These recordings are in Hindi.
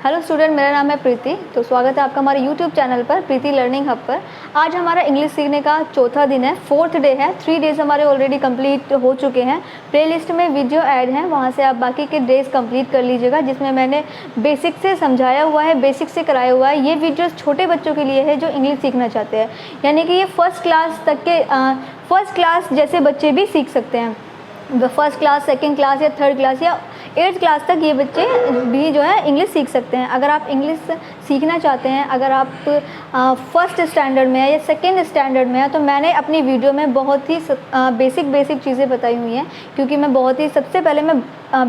हेलो स्टूडेंट, मेरा नाम है प्रीति। तो स्वागत है आपका हमारे यूट्यूब चैनल पर, प्रीति लर्निंग हब पर। आज हमारा इंग्लिश सीखने का चौथा दिन है, 4th डे है। 3 डेज़ हमारे ऑलरेडी कंप्लीट हो चुके हैं। प्लेलिस्ट में वीडियो ऐड है, वहाँ से आप बाकी के डेज़ कंप्लीट कर लीजिएगा, जिसमें मैंने बेसिक से समझाया हुआ है, बेसिक से कराया हुआ है। ये वीडियोस छोटे बच्चों के लिए है जो इंग्लिश सीखना चाहते हैं, यानी कि ये फर्स्ट क्लास जैसे बच्चे भी सीख सकते हैं। फर्स्ट क्लास, सेकेंड क्लास या थर्ड क्लास या 8th क्लास तक ये बच्चे भी जो है इंग्लिश सीख सकते हैं। अगर आप इंग्लिश सीखना चाहते हैं, अगर आप फर्स्ट स्टैंडर्ड में है या सेकेंड स्टैंडर्ड में है, तो मैंने अपनी वीडियो में बहुत ही बेसिक चीज़ें बताई हुई हैं, क्योंकि मैं बहुत ही सबसे पहले मैं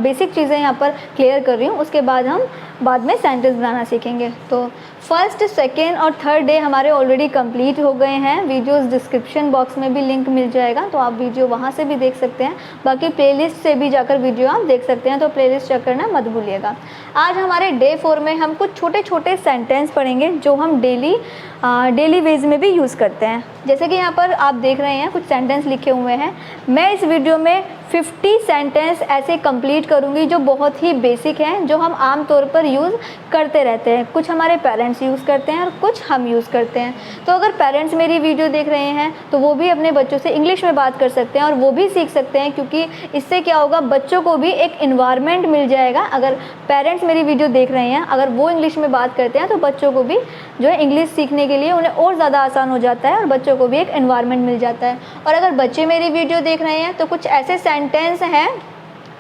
बेसिक चीज़ें यहाँ पर क्लियर कर रही हूँ। उसके बाद हम बाद में सेंटेंस बनाना सीखेंगे। तो फर्स्ट, सेकेंड और थर्ड डे हमारे ऑलरेडी कंप्लीट हो गए हैं। वीडियोस डिस्क्रिप्शन बॉक्स में भी लिंक मिल जाएगा, तो आप वीडियो वहाँ से भी देख सकते हैं। बाकी प्लेलिस्ट से भी जाकर वीडियो आप देख सकते हैं, तो प्लेलिस्ट चेक करना मत भूलिएगा। आज हमारे डे 4 में हम कुछ छोटे छोटे सेंटेंस पढ़ेंगे जो हम डेली वेज में भी यूज़ करते हैं। जैसे कि यहाँ पर आप देख रहे हैं कुछ सेंटेंस लिखे हुए हैं। मैं इस वीडियो में 50 सेंटेंस ऐसे कंप्लीट करूँगी जो बहुत ही बेसिक हैं, जो हम आम तौर पर यूज़ करते रहते हैं। कुछ हमारे पेरेंट्स यूज़ करते हैं और कुछ हम यूज़ करते हैं। तो अगर पेरेंट्स मेरी वीडियो देख रहे हैं तो वो भी अपने बच्चों से इंग्लिश में बात कर सकते हैं और वो भी सीख सकते हैं, क्योंकि इससे क्या होगा, बच्चों को भी एक इन्वायरमेंट मिल जाएगा। अगर पेरेंट्स मेरी वीडियो देख रहे हैं, अगर वो इंग्लिश में बात करते हैं, तो बच्चों को भी जो है इंग्लिश सीखने के लिए उन्हें और ज़्यादा आसान हो जाता है और बच्चों को भी एक इन्वायरमेंट मिल जाता है। और अगर बच्चे मेरी वीडियो देख रहे हैं तो कुछ ऐसे सेंटेंस हैं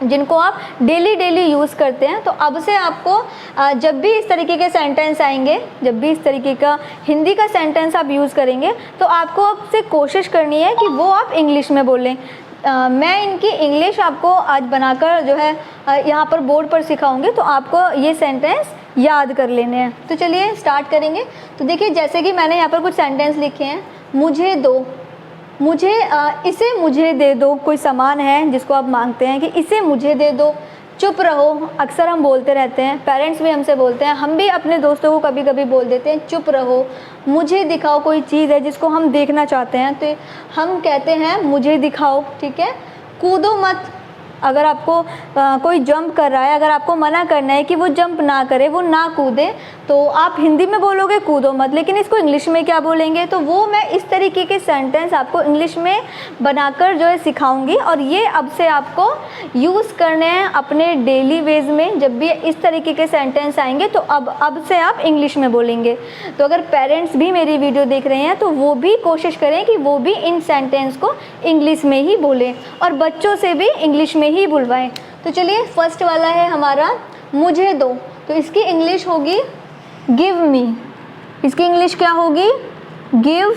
जिनको आप डेली यूज़ करते हैं। तो अब से आपको जब भी इस तरीके के सेंटेंस आएंगे, जब भी इस तरीके का हिंदी का सेंटेंस आप यूज़ करेंगे, तो आपको अब से कोशिश करनी है कि वो आप इंग्लिश में बोलें। मैं इनकी इंग्लिश आपको आज बनाकर जो है यहाँ पर बोर्ड पर सिखाऊंगी, तो आपको ये सेंटेंस याद कर लेने हैं। तो चलिए स्टार्ट करेंगे। तो देखिए, जैसे कि मैंने यहाँ पर कुछ सेंटेंस लिखे हैं। मुझे दो, इसे मुझे दे दो। कोई सामान है जिसको आप मांगते हैं कि इसे मुझे दे दो। चुप रहो, अक्सर हम बोलते रहते हैं, पेरेंट्स भी हमसे बोलते हैं, हम भी अपने दोस्तों को कभी कभी बोल देते हैं चुप रहो। मुझे दिखाओ, कोई चीज़ है जिसको हम देखना चाहते हैं तो हम कहते हैं मुझे दिखाओ, ठीक है। कूदो मत, अगर आपको कोई जंप कर रहा है, अगर आपको मना करना है कि वो जंप ना करे, वो ना कूदे, तो आप हिंदी में बोलोगे कूदो मत, लेकिन इसको इंग्लिश में क्या बोलेंगे? तो वो मैं इस तरीके के सेंटेंस आपको इंग्लिश में बनाकर जो है सिखाऊंगी, और ये अब से आपको यूज़ करने हैं अपने डेली वेज में। जब भी इस तरीके के सेंटेंस आएंगे तो अब से आप इंग्लिश में बोलेंगे। तो अगर पेरेंट्स भी मेरी वीडियो देख रहे हैं तो वो भी कोशिश करें कि वो भी इन सेंटेंस को इंग्लिश में ही बोलें और बच्चों से भी इंग्लिश में ही बुलवाएं। तो चलिए, फर्स्ट वाला है हमारा मुझे दो। तो इसकी इंग्लिश होगी गिव मी। इसकी इंग्लिश क्या होगी? Give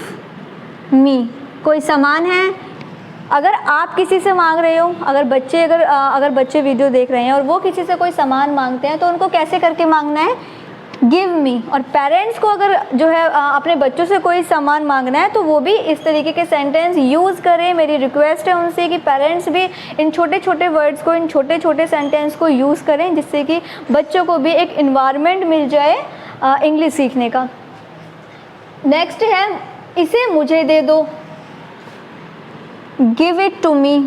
me. कोई सामान है, अगर आप किसी से मांग रहे हो, अगर बच्चे वीडियो देख रहे हैं और वो किसी से कोई सामान मांगते हैं, तो उनको कैसे करके मांगना है? Give me. और पेरेंट्स को अगर जो है अपने बच्चों से कोई सामान मांगना है तो वो भी इस तरीके के सेंटेंस यूज़ करें। मेरी रिक्वेस्ट है उनसे कि पेरेंट्स भी इन छोटे छोटे वर्ड्स को, इन छोटे छोटे सेंटेंस को यूज़ करें, जिससे कि बच्चों को भी एक इन्वायरमेंट मिल जाए इंग्लिश सीखने का। नेक्स्ट है इसे मुझे दे दो। Give it to me.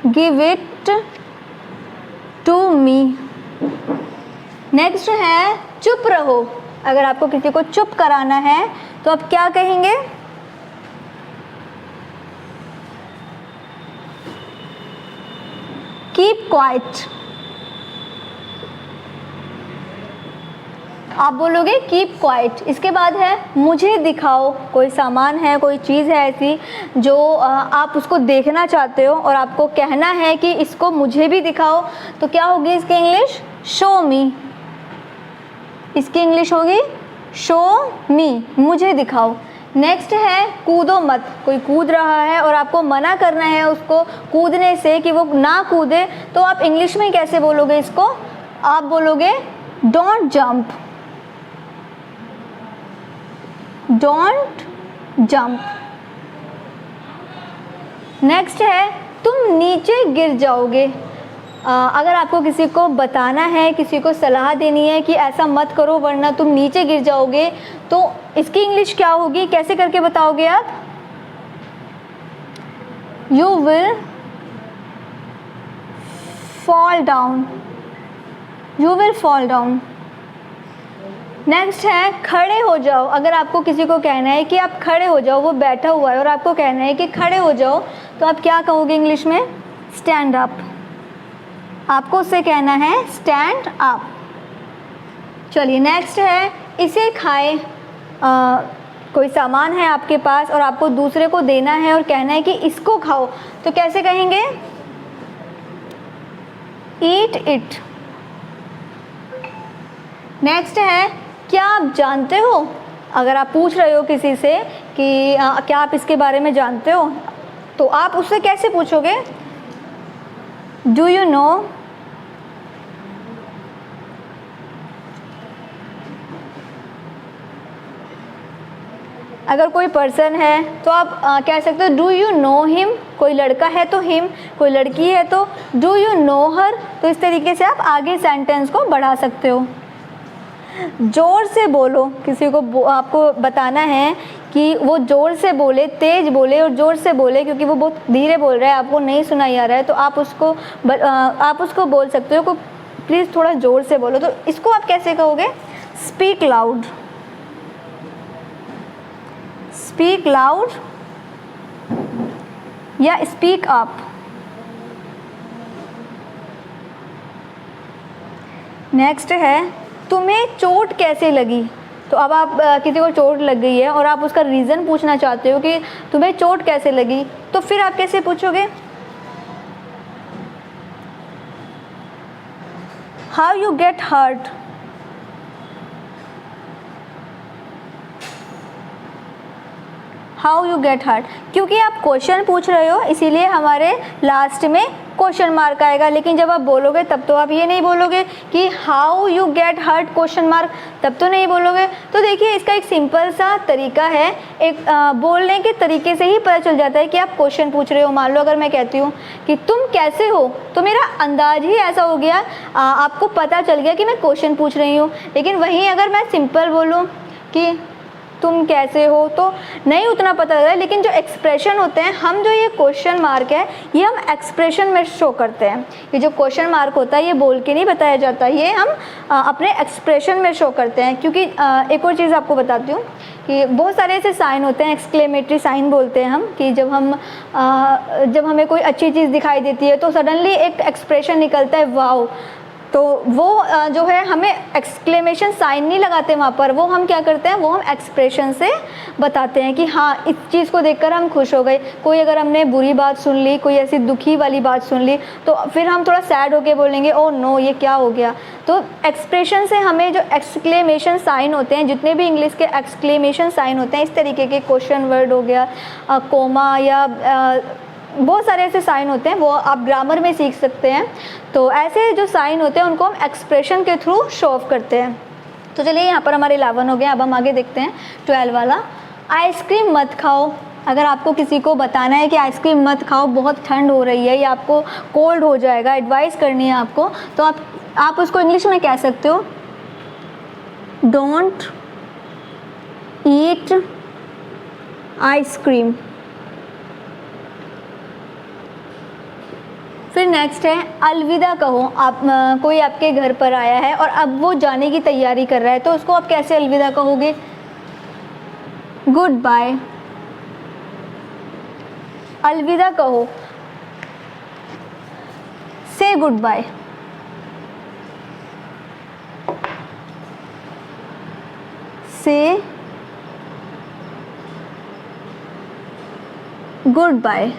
Give it to me. Next है चुप रहो। अगर आपको किसी को चुप कराना है तो आप क्या कहेंगे? Keep quiet. आप बोलोगे कीप क्वाइट। इसके बाद है मुझे दिखाओ। कोई सामान है, कोई चीज़ है ऐसी जो आप उसको देखना चाहते हो और आपको कहना है कि इसको मुझे भी दिखाओ, तो क्या होगी इसकी इंग्लिश? शो मी। इसकी इंग्लिश होगी शो मी, मुझे दिखाओ। नेक्स्ट है कूदो मत। कोई कूद रहा है और आपको मना करना है उसको कूदने से कि वो ना कूदे, तो आप इंग्लिश में कैसे बोलोगे इसको? आप बोलोगे don't jump. Don't jump. Next है तुम नीचे गिर जाओगे। अगर आपको किसी को बताना है, किसी को सलाह देनी है कि ऐसा मत करो वरना तुम नीचे गिर जाओगे, तो इसकी इंग्लिश क्या होगी? कैसे करके बताओगे आप? You will fall down. You will fall down. Next है खड़े हो जाओ। अगर आपको किसी को कहना है कि आप खड़े हो जाओ, वो बैठा हुआ है और आपको कहना है कि खड़े हो जाओ, तो आप क्या कहोगे इंग्लिश में? Stand up. आपको उससे कहना है स्टैंड अप। चलिए नेक्स्ट है इसे खाए। कोई सामान है आपके पास और आपको दूसरे को देना है और कहना है कि इसको खाओ, तो कैसे कहेंगे? Eat it. नेक्स्ट है क्या आप जानते हो। अगर आप पूछ रहे हो किसी से कि क्या आप इसके बारे में जानते हो, तो आप उससे कैसे पूछोगे? Do you know. अगर कोई पर्सन है तो आप कह सकते हो डू यू नो हिम। कोई लड़का है तो हिम, कोई लड़की है तो डू यू नो हर। तो इस तरीके से आप आगे सेंटेंस को बढ़ा सकते हो। ज़ोर से बोलो। किसी को आपको बताना है कि वो ज़ोर से बोले, तेज़ बोले और ज़ोर से बोले, क्योंकि वो बहुत धीरे बोल रहा है, आपको नहीं सुनाई आ रहा है, तो आप उसको बोल सकते हो को प्लीज़ थोड़ा ज़ोर से बोलो। तो इसको आप कैसे कहोगे? Speak loud. स्पीक लाउड या स्पीक अप। नेक्स्ट है तुम्हें चोट कैसे लगी। तो अब आप किसी को चोट लग गई है और आप उसका रीज़न पूछना चाहते हो कि तुम्हें चोट कैसे लगी, तो फिर आप कैसे पूछोगे? How you get hurt. How you get hurt. क्योंकि आप क्वेश्चन पूछ रहे हो इसीलिए हमारे लास्ट में क्वेश्चन मार्क आएगा, लेकिन जब आप बोलोगे तब तो आप ये नहीं बोलोगे कि how you get hurt question mark, तब तो नहीं बोलोगे। तो देखिए इसका एक सिंपल सा तरीका है, एक बोलने के तरीके से ही पता चल जाता है कि आप क्वेश्चन पूछ रहे हो। मान लो अगर मैं कहती हूँ कि तुम कैसे हो, तो मेरा अंदाज ही ऐसा हो गया, आपको पता चल गया कि मैं क्वेश्चन पूछ रही हूँ। लेकिन वहीं अगर मैं सिंपल बोलूँ कि तुम कैसे हो, तो नहीं उतना पता लग रहा है। लेकिन जो एक्सप्रेशन होते हैं, हम जो ये क्वेश्चन मार्क है ये हम एक्सप्रेशन में शो करते हैं। ये जो क्वेश्चन मार्क होता है ये बोल के नहीं बताया जाता, ये हम अपने एक्सप्रेशन में शो करते हैं। क्योंकि एक और चीज़ आपको बताती हूँ कि बहुत सारे ऐसे साइन होते हैं, एक्सक्लेमेटरी साइन बोलते हैं हम, कि जब हमें कोई अच्छी चीज़ दिखाई देती है तो सडनली एक एक्सप्रेशन निकलता है वाओ। तो वो जो है हमें एक्सक्लेमेशन साइन नहीं लगाते वहाँ पर, वो हम क्या करते हैं, वो हम एक्सप्रेशन से बताते हैं कि हाँ इस चीज़ को देखकर हम खुश हो गए। कोई अगर हमने बुरी बात सुन ली, कोई ऐसी दुखी वाली बात सुन ली, तो फिर हम थोड़ा सैड होके बोलेंगे ओ नो ये क्या हो गया। तो एक्सप्रेशन से हमें जो एक्सक्लेमेशन साइन होते हैं, जितने भी इंग्लिश के एक्सक्लेमेशन साइन होते हैं, इस तरीके के क्वेश्चन वर्ड हो गया, कोमा या बहुत सारे ऐसे साइन होते हैं, वो आप ग्रामर में सीख सकते हैं। तो ऐसे जो साइन होते हैं उनको हम एक्सप्रेशन के थ्रू शो ऑफ करते हैं। तो चलिए यहाँ पर हमारे 11 हो गए, अब हम आगे देखते हैं 12 वाला। आइसक्रीम मत खाओ। अगर आपको किसी को बताना है कि आइसक्रीम मत खाओ, बहुत ठंड हो रही है या आपको कोल्ड हो जाएगा, एडवाइस करनी है आपको, तो आप उसको इंग्लिश में कह सकते हो डोंट ईट आइसक्रीम। फिर नेक्स्ट है अलविदा कहो। आप कोई आपके घर पर आया है और अब वो जाने की तैयारी कर रहा है, तो उसको आप कैसे अलविदा कहोगे? Good bye. अलविदा कहो, say good bye. Say good bye.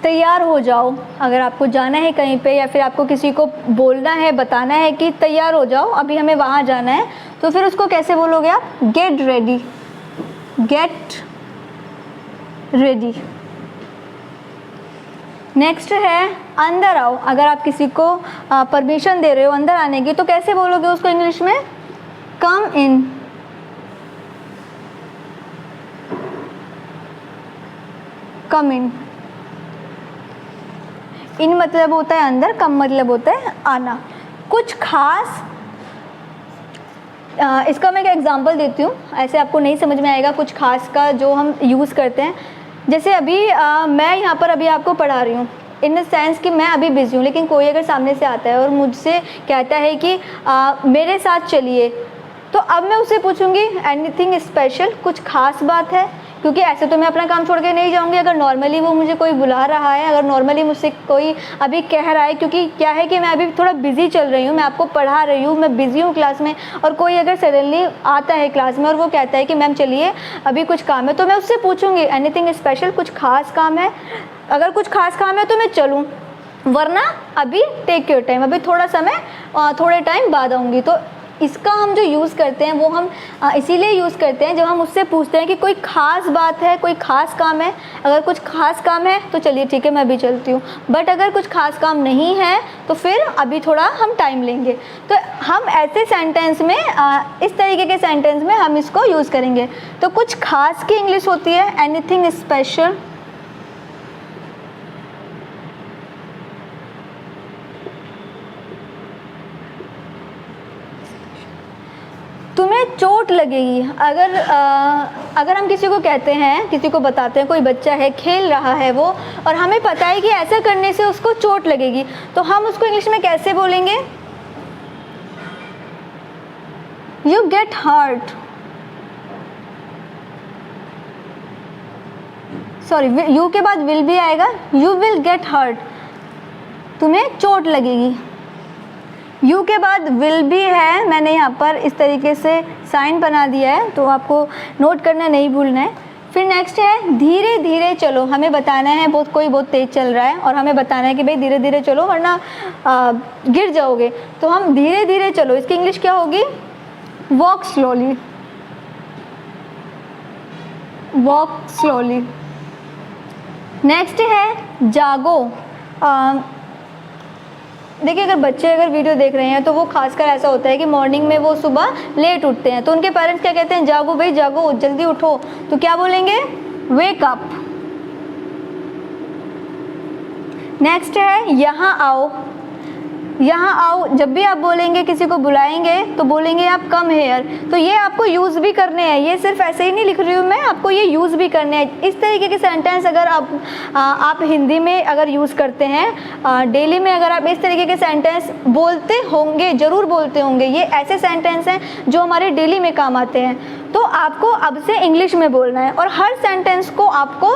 तैयार हो जाओ। अगर आपको जाना है कहीं पे या फिर आपको किसी को बोलना है, बताना है कि तैयार हो जाओ, अभी हमें वहाँ जाना है, तो फिर उसको कैसे बोलोगे आप? Get ready. Get ready. Next है अंदर आओ। अगर आप किसी को परमिशन दे रहे हो अंदर आने की, तो कैसे बोलोगे उसको इंग्लिश में? कम इन। कम इन। इन मतलब होता है अंदर, कम मतलब होता है आना। कुछ खास, इसका मैं एक एग्जांपल देती हूँ, ऐसे आपको नहीं समझ में आएगा कुछ खास का जो हम यूज़ करते हैं। जैसे अभी मैं यहाँ पर अभी आपको पढ़ा रही हूँ, इन द सेंस कि मैं अभी बिज़ी हूँ, लेकिन कोई अगर सामने से आता है और मुझसे कहता है कि मेरे साथ चलिए, तो अब मैं उससे पूछूंगी एनीथिंग स्पेशल, कुछ खास बात है, क्योंकि ऐसे तो मैं अपना काम छोड़ के नहीं जाऊंगी। अगर नॉर्मली वो मुझे कोई बुला रहा है, अगर नॉर्मली मुझसे कोई अभी कह रहा है, क्योंकि क्या है कि मैं अभी थोड़ा बिज़ी चल रही हूँ, मैं आपको पढ़ा रही हूँ, मैं बिज़ी हूँ क्लास में, और कोई अगर सडनली आता है क्लास में और वो कहता है कि मैम चलिए अभी कुछ काम है, तो मैं उससे पूछूंगी एनीथिंग स्पेशल, कुछ खास काम है। अगर कुछ खास काम है तो मैं चलूँ, वरना अभी टेक योर टाइम, अभी थोड़ा समय थोड़े टाइम बाद आऊँगी। तो इसका हम जो यूज़ करते हैं वो हम इसीलिए यूज़ करते हैं जब हम उससे पूछते हैं कि कोई ख़ास बात है, कोई ख़ास काम है। अगर कुछ ख़ास काम है तो चलिए ठीक है मैं अभी चलती हूँ, बट अगर कुछ ख़ास काम नहीं है तो फिर अभी थोड़ा हम टाइम लेंगे। तो हम ऐसे सेंटेंस में इस तरीके के सेंटेंस में हम इसको यूज़ करेंगे। तो कुछ ख़ास की इंग्लिश होती है एनीथिंग स्पेशल। तुम्हें चोट लगेगी। अगर हम किसी को कहते हैं, किसी को बताते हैं, कोई बच्चा है खेल रहा है वो, और हमें पता है कि ऐसा करने से उसको चोट लगेगी, तो हम उसको इंग्लिश में कैसे बोलेंगे? You get hurt, sorry you के बाद विल भी आएगा, यू विल गेट हर्ट, तुम्हें चोट लगेगी। यू के बाद विल भी है, मैंने यहाँ पर इस तरीके से साइन बना दिया है, तो आपको नोट करना नहीं भूलना है। फिर नेक्स्ट है धीरे धीरे चलो। हमें बताना है कोई बहुत तेज़ चल रहा है और हमें बताना है कि भाई धीरे धीरे चलो वरना गिर जाओगे, तो हम धीरे धीरे चलो, इसकी इंग्लिश क्या होगी? Walk slowly, walk slowly. Next है जागो। देखिए अगर बच्चे अगर वीडियो देख रहे हैं तो वो खासकर ऐसा होता है कि मॉर्निंग में वो सुबह लेट उठते हैं, तो उनके पेरेंट्स क्या कहते हैं? जागो भाई जागो, जल्दी उठो, तो क्या बोलेंगे? Wake up. नेक्स्ट है यहाँ आओ। यहाँ आओ जब भी आप बोलेंगे, किसी को बुलाएंगे तो बोलेंगे आप कम हेयर, तो ये आपको यूज़ भी करने हैं, ये सिर्फ ऐसे ही नहीं लिख रही हूँ मैं, आपको ये यूज़ भी करने हैं। इस तरीके के सेंटेंस अगर आप हिंदी में अगर यूज़ करते हैं डेली में, अगर आप इस तरीके के सेंटेंस बोलते होंगे, ज़रूर बोलते होंगे, ये ऐसे सेंटेंस हैं जो हमारे डेली में काम आते हैं। तो आपको अब से इंग्लिश में बोलना है और हर सेंटेंस को आपको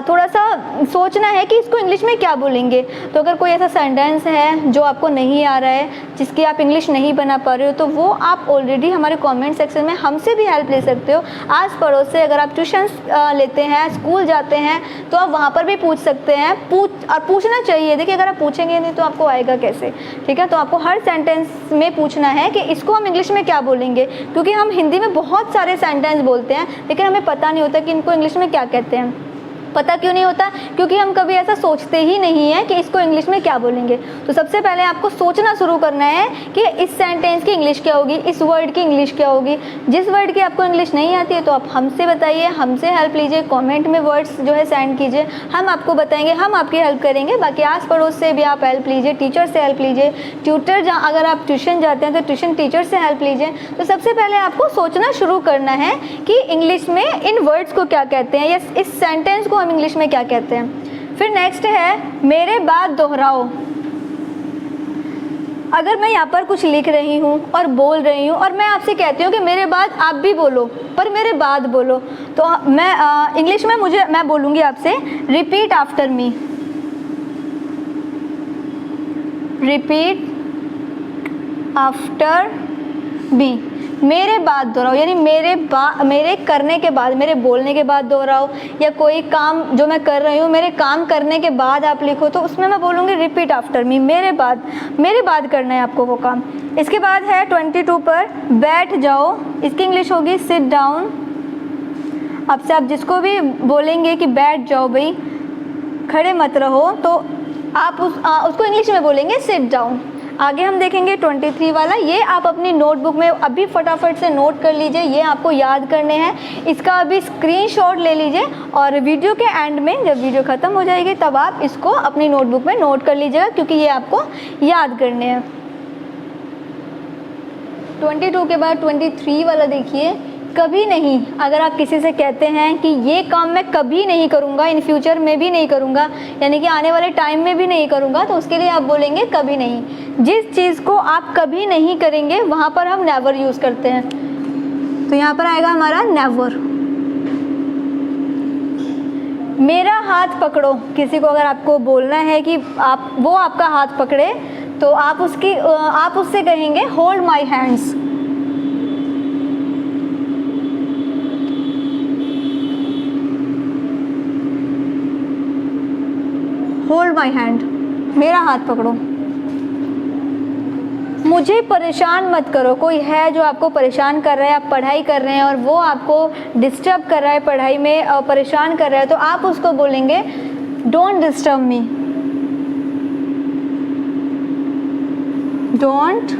थोड़ा सा सोचना है कि इसको इंग्लिश में क्या बोलेंगे। तो अगर कोई ऐसा सेंटेंस है जो आपको नहीं आ रहा है, जिसकी आप इंग्लिश नहीं बना पा रहे हो, तो वो आप ऑलरेडी हमारे कमेंट सेक्शन में हमसे भी हेल्प ले सकते हो। आस पड़ोस से अगर आप ट्यूशन लेते हैं, स्कूल जाते हैं, तो आप वहाँ पर भी पूछ सकते हैं। पूछना चाहिए। देखिए अगर आप पूछेंगे नहीं तो आपको आएगा कैसे, ठीक है? तो आपको हर सेंटेंस में पूछना है कि इसको हम इंग्लिश में क्या बोलेंगे, क्योंकि हम हिंदी में बहुत सारे सेंटेंस बोलते हैं लेकिन हमें पता नहीं होता कि इनको इंग्लिश में क्या कहते हैं। पता क्यों नहीं होता? क्योंकि हम कभी ऐसा सोचते ही नहीं है कि इसको इंग्लिश में क्या बोलेंगे। तो सबसे पहले आपको सोचना शुरू करना है कि इस सेंटेंस की इंग्लिश क्या होगी, इस वर्ड की इंग्लिश क्या होगी। जिस वर्ड की आपको इंग्लिश नहीं आती है तो आप हमसे बताइए, हमसे हेल्प लीजिए, कमेंट में वर्ड्स जो है सेंड कीजिए, हम आपको बताएंगे, हम आपकी हेल्प करेंगे। बाकी आस पड़ोस से भी आप हेल्प लीजिए, टीचर से हेल्प लीजिए, ट्यूटर अगर आप ट्यूशन जाते हैं तो ट्यूशन टीचर से हेल्प लीजिए। तो सबसे पहले आपको सोचना शुरू करना है कि इंग्लिश में इन वर्ड्स को क्या कहते हैं या इस सेंटेंस को इंग्लिश में क्या कहते हैं। फिर नेक्स्ट है मेरे बाद दोहराओ। अगर मैं यहाँ पर कुछ लिख रही हूँ और बोल रही हूँ और मैं आपसे कहती हूँ कि मेरे बाद आप भी बोलो, पर मेरे बाद बोलो, तो मैं इंग्लिश में मैं बोलूँगी आपसे repeat after me, repeat after me. मेरे बाद दोहराओ, यानी मेरे करने के बाद, मेरे बोलने के बाद दोहराओ, या कोई काम जो मैं कर रही हूँ मेरे काम करने के बाद आप लिखो, तो उसमें मैं बोलूँगी रिपीट आफ्टर मी, मेरे बाद करना है आपको वो काम। इसके बाद है 22 पर बैठ जाओ, इसकी इंग्लिश होगी सिट डाउन। अब से आप जिसको भी बोलेंगे कि बैठ जाओ भाई, खड़े मत रहो, तो आप उसको इंग्लिश में बोलेंगे सिट डाउन। आगे हम देखेंगे 23 वाला, ये आप अपनी नोटबुक में अभी फटाफट से नोट कर लीजिए, ये आपको याद करने हैं। इसका अभी स्क्रीनशॉट ले लीजिए और वीडियो के एंड में जब वीडियो ख़त्म हो जाएगी तब आप इसको अपनी नोटबुक में नोट कर लीजिएगा, क्योंकि ये आपको याद करने हैं। 22 के बाद 23 वाला देखिए, कभी नहीं, अगर आप किसी से कहते हैं कि ये काम मैं कभी नहीं करूँगा, इन फ्यूचर में भी नहीं करूँगा, यानी कि आने वाले टाइम में भी नहीं करूँगा, तो उसके लिए आप बोलेंगे कभी नहीं। जिस चीज़ को आप कभी नहीं करेंगे वहाँ पर हम नेवर यूज़ करते हैं, तो यहाँ पर आएगा हमारा नेवर। मेरा हाथ पकड़ो, किसी को अगर आपको बोलना है कि वो आपका हाथ पकड़े, तो आप उससे कहेंगे hold my hands. Hold my hand, मेरा हाथ पकड़ो। मुझे परेशान मत करो, कोई है जो आपको परेशान कर रहा है, आप पढ़ाई कर रहे हैं और वो आपको डिस्टर्ब कर रहा है पढ़ाई में और परेशान कर रहा है, तो आप उसको बोलेंगे don't disturb me. Don't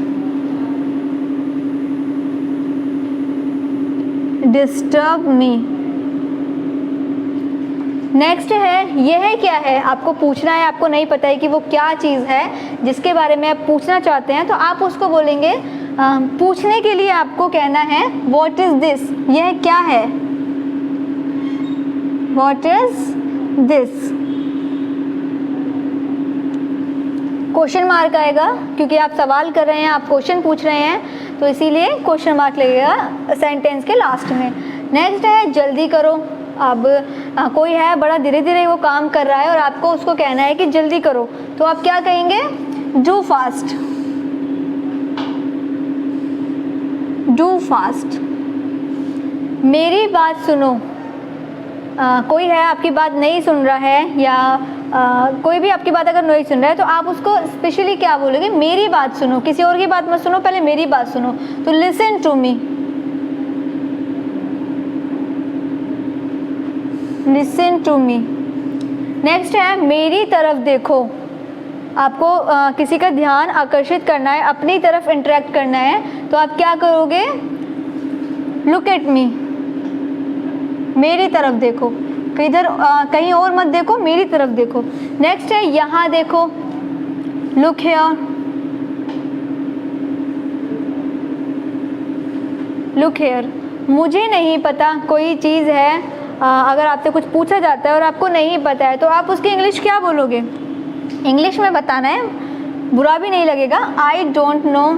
disturb me. Next है, यह क्या है, आपको पूछना है, आपको नहीं पता है कि वो क्या चीज़ है जिसके बारे में आप पूछना चाहते हैं, तो आप उसको बोलेंगे पूछने के लिए आपको कहना है व्हाट इज़ दिस, यह क्या है, what is this. Question mark आएगा क्योंकि आप सवाल कर रहे हैं, आप क्वेश्चन पूछ रहे हैं, तो इसीलिए क्वेश्चन मार्क लगेगा सेंटेंस के लास्ट में। नेक्स्ट है जल्दी करो। अब कोई है बड़ा धीरे धीरे वो काम कर रहा है और आपको उसको कहना है कि जल्दी करो, तो आप क्या कहेंगे डू फास्ट। Do fast. मेरी बात सुनो। कोई है आपकी बात नहीं सुन रहा है या कोई भी आपकी बात अगर नहीं सुन रहा है, तो आप उसको स्पेशली क्या बोलोगे, मेरी बात सुनो, किसी और की बात मत सुनो, पहले मेरी बात सुनो, तो listen to me. Listen to me. Next है मेरी तरफ देखो। आपको किसी का ध्यान आकर्षित करना है, अपनी तरफ इंटरेक्ट करना है, तो आप क्या करोगे, लुक एट मी, मेरी तरफ देखो, किधर कहीं और मत देखो, मेरी तरफ देखो। नेक्स्ट है यहाँ देखो, लुक हियर, लुक हियर। मुझे नहीं पता कोई चीज़ है, अगर आपसे कुछ पूछा जाता है और आपको नहीं पता है, तो आप उसकी इंग्लिश क्या बोलोगे, इंग्लिश में बताना है, बुरा भी नहीं लगेगा, आई डोंट नो।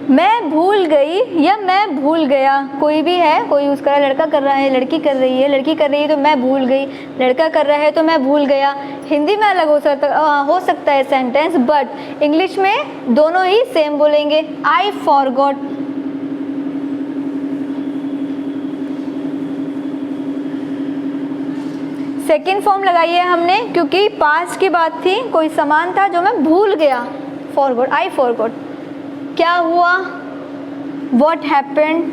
मैं भूल गई या मैं भूल गया, कोई भी है, कोई यूज़ कर रहा है, लड़का कर रहा है, लड़की कर रही है, लड़की कर रही है तो मैं भूल गई, लड़का कर रहा है तो मैं भूल गया। हिंदी में अलग हो सकता है सेंटेंस, बट इंग्लिश में दोनों ही सेम बोलेंगे, आई फॉरगॉट। सेकेंड फॉर्म लगाई है हमने क्योंकि पास्ट की बात थी, कोई सामान था जो मैं भूल गया, फॉरगॉट, आई फॉरगॉट। क्या हुआ, What happened,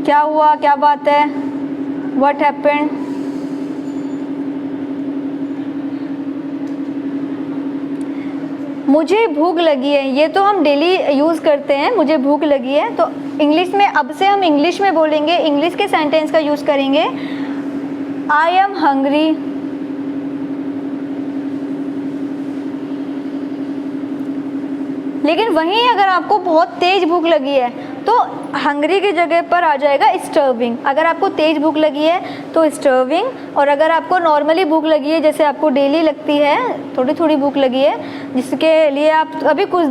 क्या हुआ, क्या बात है, What happened। मुझे भूख लगी है, ये तो हम डेली यूज़ करते हैं, मुझे भूख लगी है, तो इंग्लिश में अब से हम इंग्लिश में बोलेंगे, इंग्लिश के सेंटेंस का यूज़ करेंगे, आई एम हंग्री। लेकिन वहीं अगर आपको बहुत तेज़ भूख लगी है तो हंग्री की जगह पर आ जाएगा स्टर्विंग। अगर आपको तेज़ भूख लगी है तो स्टर्विंग, और अगर आपको नॉर्मली भूख लगी है, जैसे आपको डेली लगती है, थोड़ी थोड़ी भूख लगी है, जिसके लिए आप अभी कुछ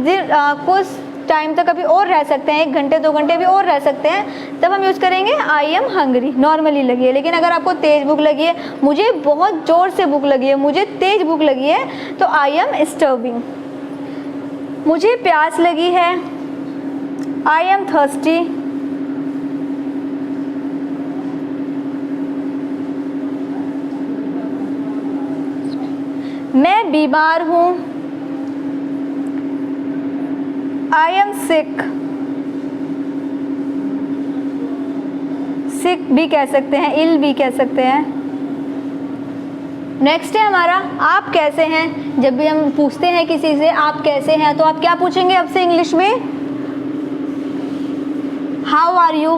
टाइम तक अभी और रह सकते हैं, 1 घंटे 2 घंटे भी और रह सकते हैं, तब हम यूज़ करेंगे आई एम हंग्री, नॉर्मली लगी है। लेकिन अगर आपको तेज़ भूख लगी है, मुझे बहुत ज़ोर से भूख लगी है, मुझे तेज़ भूख लगी है, तो आई एम स्टर्विंग। मुझे प्यास लगी है, आई एम थर्स्टी। मैं बीमार हूँ, आई एम सिक। सिक भी कह सकते हैं, इल भी कह सकते हैं। नेक्स्ट है हमारा आप कैसे हैं। जब भी हम पूछते हैं किसी से आप कैसे हैं, तो आप क्या पूछेंगे अब से इंग्लिश में, हाउ आर यू।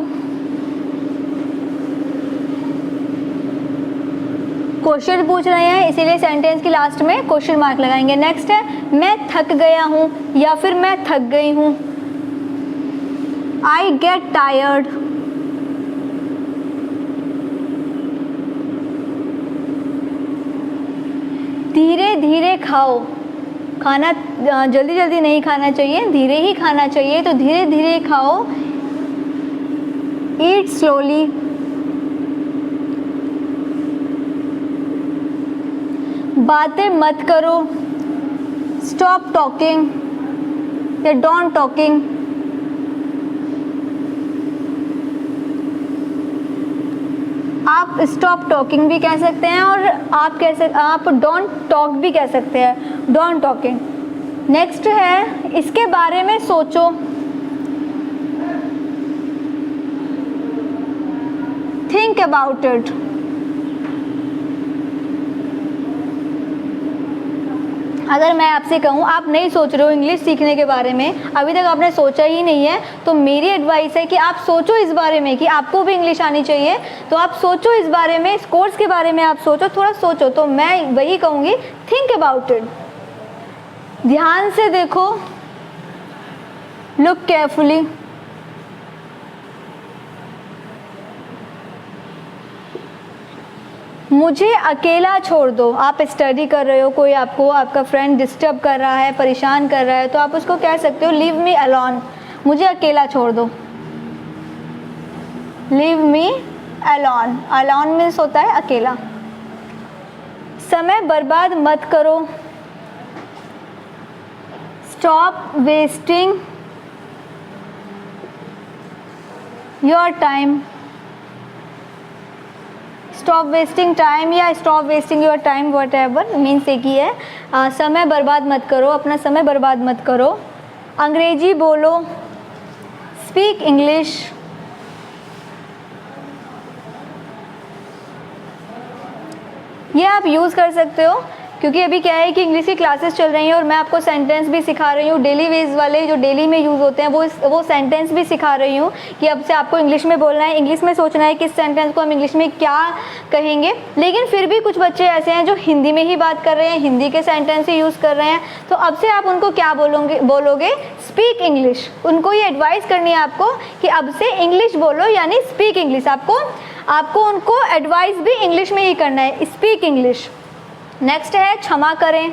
क्वेश्चन पूछ रहे हैं, इसीलिए सेंटेंस की लास्ट में क्वेश्चन मार्क लगाएंगे। नेक्स्ट है मैं थक गया हूँ या फिर मैं थक गई हूँ। I get tired. धीरे धीरे खाओ, खाना जल्दी जल्दी नहीं खाना चाहिए, धीरे ही खाना चाहिए, तो धीरे धीरे खाओ। ईट स्लोली। बातें मत करो, स्टॉप टॉकिंग या डोंट टॉकिंग। आप स्टॉप टॉकिंग भी कह सकते हैं और आप डोंट टॉक भी कह सकते हैं, डोंट टॉकिंग। नेक्स्ट है इसके बारे में सोचो। Think about it. अगर मैं आपसे कहूँ आप नहीं सोच रहे हो इंग्लिश सीखने के बारे में, अभी तक आपने सोचा ही नहीं है, तो मेरी एडवाइस है कि आप सोचो इस बारे में कि आपको भी इंग्लिश आनी चाहिए। तो आप सोचो इस बारे में, इस कोर्स के बारे में आप सोचो, थोड़ा सोचो। तो मैं वही कहूँगी, थिंक अबाउट इट। ध्यान से देखो, लुक केयरफुली। मुझे अकेला छोड़ दो। आप स्टडी कर रहे हो, कोई आपका फ्रेंड डिस्टर्ब कर रहा है, परेशान कर रहा है, तो आप उसको कह सकते हो लीव मी अलोन, मुझे अकेला छोड़ दो। Leave me alone, alone means होता है अकेला। समय बर्बाद मत करो। Stop wasting your time. Stop wasting time या stop wasting your time, whatever means एक ही है। समय बर्बाद मत करो, अपना समय बर्बाद मत करो। अंग्रेजी बोलो, स्पीक इंग्लिश। ये आप यूज़ कर सकते हो, क्योंकि अभी क्या है कि इंग्लिश की क्लासेस चल रही हैं और मैं आपको सेंटेंस भी सिखा रही हूँ, डेली वेज वाले जो डेली में यूज़ होते हैं वो सेंटेंस भी सिखा रही हूँ कि अब से आपको इंग्लिश में बोलना है, इंग्लिश में सोचना है कि इस सेंटेंस को हम इंग्लिश में क्या कहेंगे। लेकिन फिर भी कुछ बच्चे ऐसे हैं जो हिंदी में ही बात कर रहे हैं, हिंदी के सेंटेंस ही यूज़ कर रहे हैं, तो अब से आप उनको क्या बोलोगे स्पीक इंग्लिश। उनको ये एडवाइस करनी है आपको कि अब से इंग्लिश बोलो, यानी स्पीक इंग्लिश। आपको उनको एडवाइस भी इंग्लिश में ही करना है, स्पीक इंग्लिश। नेक्स्ट है क्षमा करें।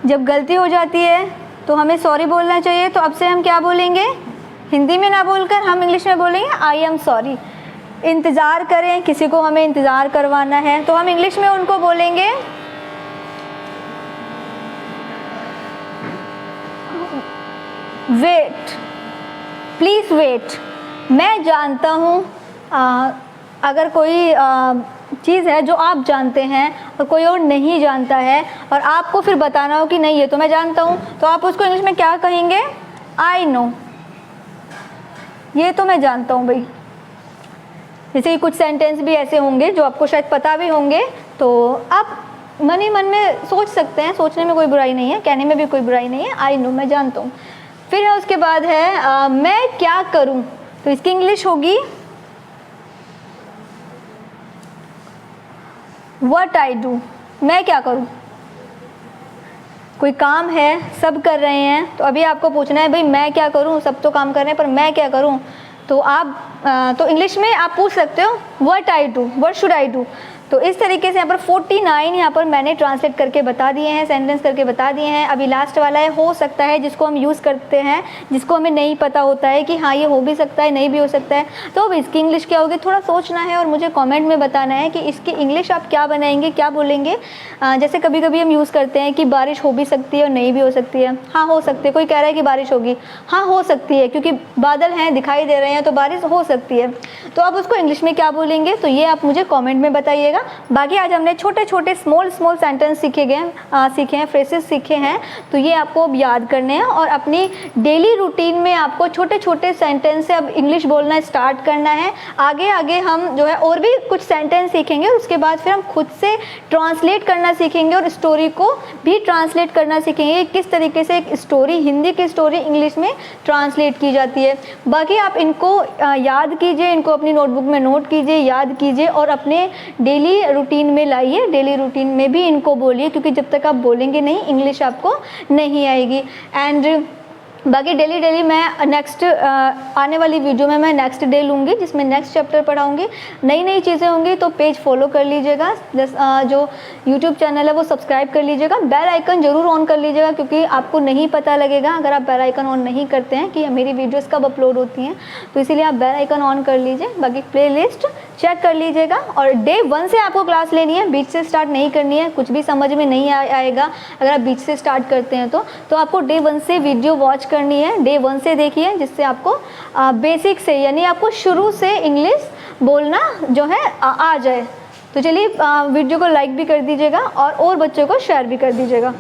जब गलती हो जाती है तो हमें सॉरी बोलना चाहिए, तो अब से हम क्या बोलेंगे, हिंदी में ना बोलकर हम इंग्लिश में बोलेंगे आई एम सॉरी। इंतज़ार करें, किसी को हमें इंतज़ार करवाना है तो हम इंग्लिश में उनको बोलेंगे वेट, प्लीज़ वेट। मैं जानता हूँ अगर कोई चीज़ है जो आप जानते हैं और कोई और नहीं जानता है और आपको फिर बताना हो कि नहीं ये तो मैं जानता हूँ, तो आप उसको इंग्लिश में क्या कहेंगे, आई नो, ये तो मैं जानता हूँ भाई। जैसे कि कुछ सेंटेंस भी ऐसे होंगे जो आपको शायद पता भी होंगे, तो आप मन ही मन में सोच सकते हैं, सोचने में कोई बुराई नहीं है, कहने में भी कोई बुराई नहीं है, आई नो, मैं जानता हूँ। फिर है उसके बाद है मैं क्या करूँ, तो इसकी इंग्लिश होगी What I do, मैं क्या करूँ। कोई काम है, सब कर रहे हैं, तो अभी आपको पूछना है भाई मैं क्या करूँ, सब तो काम कर रहे हैं पर मैं क्या करूँ, तो आप तो इंग्लिश में आप पूछ सकते हो What I do, What should I do। तो इस तरीके से यहाँ पर 49 यहाँ पर मैंने ट्रांसलेट करके बता दिए हैं, सेंटेंस करके बता दिए हैं। अभी लास्ट वाला है हो सकता है, जिसको हम यूज़ करते हैं, जिसको हमें नहीं पता होता है कि हाँ ये हो भी सकता है, नहीं भी हो सकता है। तो अब इसकी इंग्लिश क्या होगी, थोड़ा सोचना है और मुझे कमेंट में बताना है कि इसकी इंग्लिश आप क्या बनाएंगे, क्या बोलेंगे। जैसे कभी कभी हम यूज़ करते हैं कि बारिश हो भी सकती है और नहीं भी हो सकती है। हाँ हो सकती है, कोई कह रहा है कि बारिश होगी, हाँ हो सकती है, क्योंकि बादल हैं दिखाई दे रहे हैं तो बारिश हो सकती है। तो अब उसको इंग्लिश में क्या बोलेंगे, तो ये आप मुझे कॉमेंट में बताइएगा। जाएगा। बाकी आज हमने छोटे छोटे स्मॉल सेंटेंस सीखे हैं, फ्रेसेस सीखे हैं, तो ये आपको अब याद करने हैं और अपनी डेली रूटीन में आपको छोटे छोटे सेंटेंस से अब इंग्लिश बोलना स्टार्ट करना है। आगे आगे हम जो है और भी कुछ सेंटेंस सीखेंगे, उसके बाद फिर हम खुद से ट्रांसलेट करना सीखेंगे और स्टोरी को भी ट्रांसलेट करना सीखेंगे, किस तरीके से एक स्टोरी, हिंदी की स्टोरी इंग्लिश में ट्रांसलेट की जाती है। बाकी आप इनको याद कीजिए, इनको अपनी नोटबुक में नोट कीजिए, याद कीजिए और अपने डेली रूटीन में लाइए। डेली रूटीन में भी इनको बोलिए, क्योंकि जब तक आप बोलेंगे नहीं इंग्लिश आपको नहीं आएगी। एंड बाकी डेली मैं नेक्स्ट आने वाली वीडियो में मैं नेक्स्ट डे लूँगी, जिसमें नेक्स्ट चैप्टर पढ़ाऊँगी, नई चीज़ें होंगी। तो पेज फॉलो कर लीजिएगा, जो यूट्यूब चैनल है वो सब्सक्राइब कर लीजिएगा, बेल आइकन ज़रूर ऑन कर लीजिएगा, क्योंकि आपको नहीं पता लगेगा अगर आप बेल आइकन ऑन नहीं करते हैं कि मेरी वीडियोज़ कब अपलोड होती हैं, तो इसीलिए आप बेल आइकन ऑन कर लीजिए। बाकी प्लेलिस्ट चेक कर लीजिएगा और डे 1 से आपको क्लास लेनी है, बीच से स्टार्ट नहीं करनी है, कुछ भी समझ में नहीं आएगा अगर आप बीच से स्टार्ट करते हैं तो आपको डे 1 से वीडियो वॉच करनी है, डे 1 से देखिए, जिससे आपको बेसिक से यानी आपको शुरू से इंग्लिश बोलना जो है आ जाए। तो चलिए वीडियो को लाइक भी कर दीजिएगा और बच्चों को शेयर भी कर दीजिएगा।